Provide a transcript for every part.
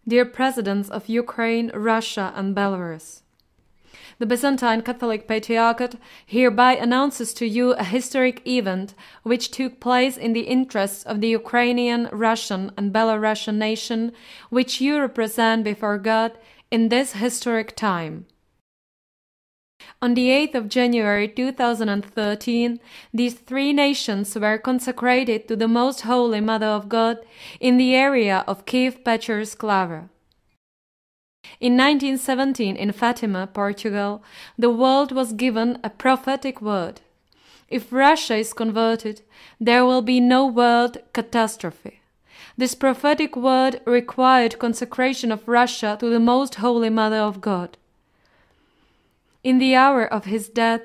Dear Presidents of Ukraine, Russia and Belarus, the Byzantine Catholic Patriarchate hereby announces to you a historic event which took place in the interests of the Ukrainian, Russian and Belarusian nation, which you represent before God in this historic time. On the 8th of January 2013, these three nations were consecrated to the Most Holy Mother of God in the area of Kiev-Pechersk Lavra. In 1917, in Fatima, Portugal, the world was given a prophetic word. If Russia is converted, there will be no world catastrophe. This prophetic word required consecration of Russia to the Most Holy Mother of God. In the hour of his death,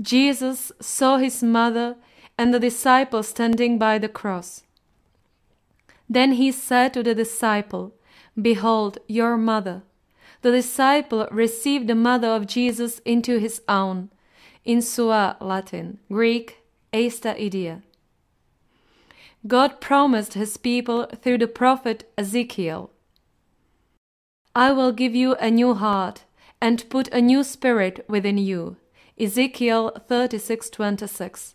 Jesus saw his mother and the disciple standing by the cross. Then he said to the disciple, "Behold your mother." The disciple received the mother of Jesus into his own, in sua Latin, Greek, eista idea. God promised his people through the prophet Ezekiel, "I will give you a new heart, and put a new spirit within you." Ezekiel 36:26.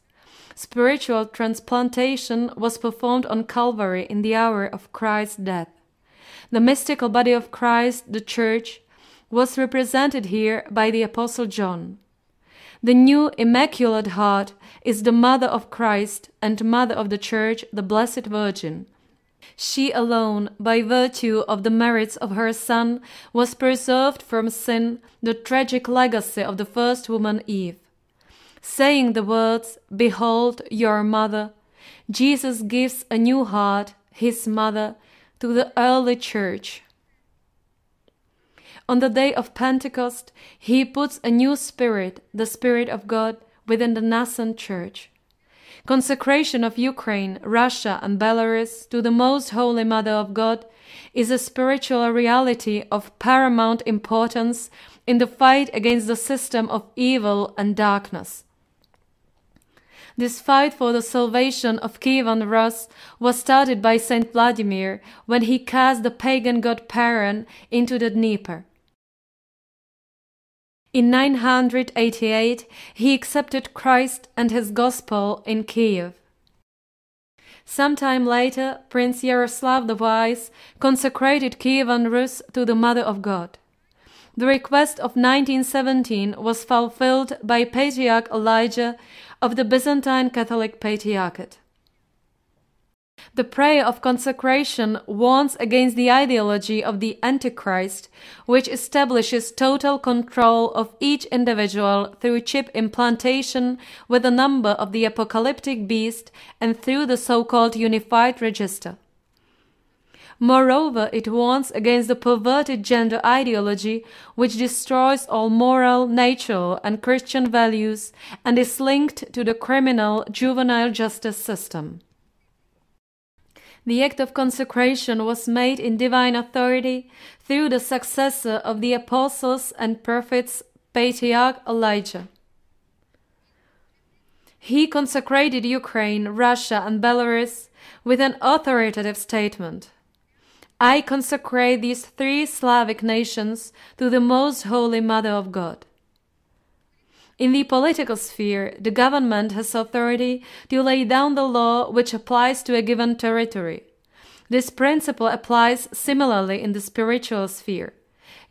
Spiritual transplantation was performed on Calvary in the hour of Christ's death. The mystical body of Christ, the Church, was represented here by the Apostle John. The new Immaculate Heart is the Mother of Christ and Mother of the Church, the Blessed Virgin. She alone, by virtue of the merits of her Son, was preserved from sin, the tragic legacy of the first woman Eve. Saying the words, "Behold your mother," Jesus gives a new heart, his mother, to the early Church. On the day of Pentecost, he puts a new spirit, the Spirit of God, within the nascent Church. Consecration of Ukraine, Russia and Belarus to the Most Holy Mother of God is a spiritual reality of paramount importance in the fight against the system of evil and darkness. This fight for the salvation of Kiev and Rus was started by Saint Vladimir when he cast the pagan god Paran into the Dnieper. In 988, he accepted Christ and his gospel in Kiev. Sometime later, Prince Yaroslav the Wise consecrated Kiev and Rus to the Mother of God. The request of 1917 was fulfilled by Patriarch Elijah of the Byzantine Catholic Patriarchate. The prayer of consecration warns against the ideology of the Antichrist, which establishes total control of each individual through chip implantation with the number of the apocalyptic beast and through the so-called unified register. Moreover, it warns against the perverted gender ideology, which destroys all moral, natural, and Christian values and is linked to the criminal juvenile justice system. The act of consecration was made in divine authority through the successor of the apostles and prophets, Patriarch Elijah. He consecrated Ukraine, Russia, and Belarus with an authoritative statement: "I consecrate these three Slavic nations to the Most Holy Mother of God." In the political sphere, the government has authority to lay down the law which applies to a given territory. This principle applies similarly in the spiritual sphere.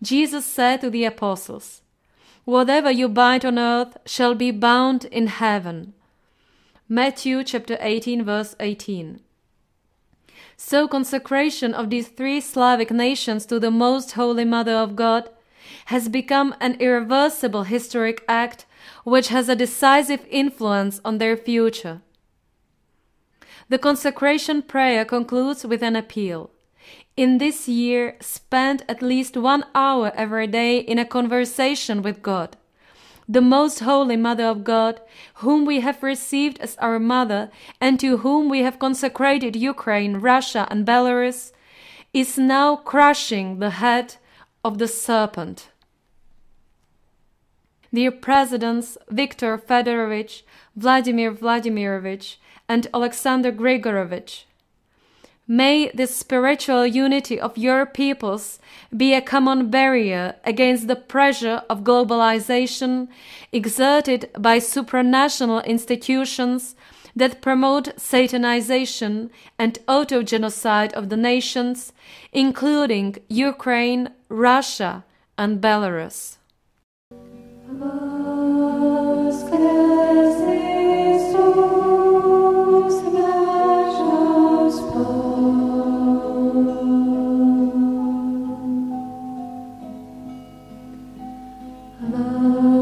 Jesus said to the apostles, Whatever you bind on earth shall be bound in heaven. Matthew chapter 18, verse 18. So consecration of these three Slavic nations to the Most Holy Mother of God has become an irreversible historic act which has a decisive influence on their future. The consecration prayer concludes with an appeal. In this year, spend at least 1 hour every day in a conversation with God. The Most Holy Mother of God, whom we have received as our Mother and to whom we have consecrated Ukraine, Russia and Belarus, is now crushing the head of the serpent. Dear Presidents Viktor Fedorovich, Vladimir Vladimirovich, and Alexander Grigorovich, may the spiritual unity of your peoples be a common barrier against the pressure of globalization exerted by supranational institutions that promote Satanization and autogenocide of the nations, including Ukraine, Russia, and Belarus. Love.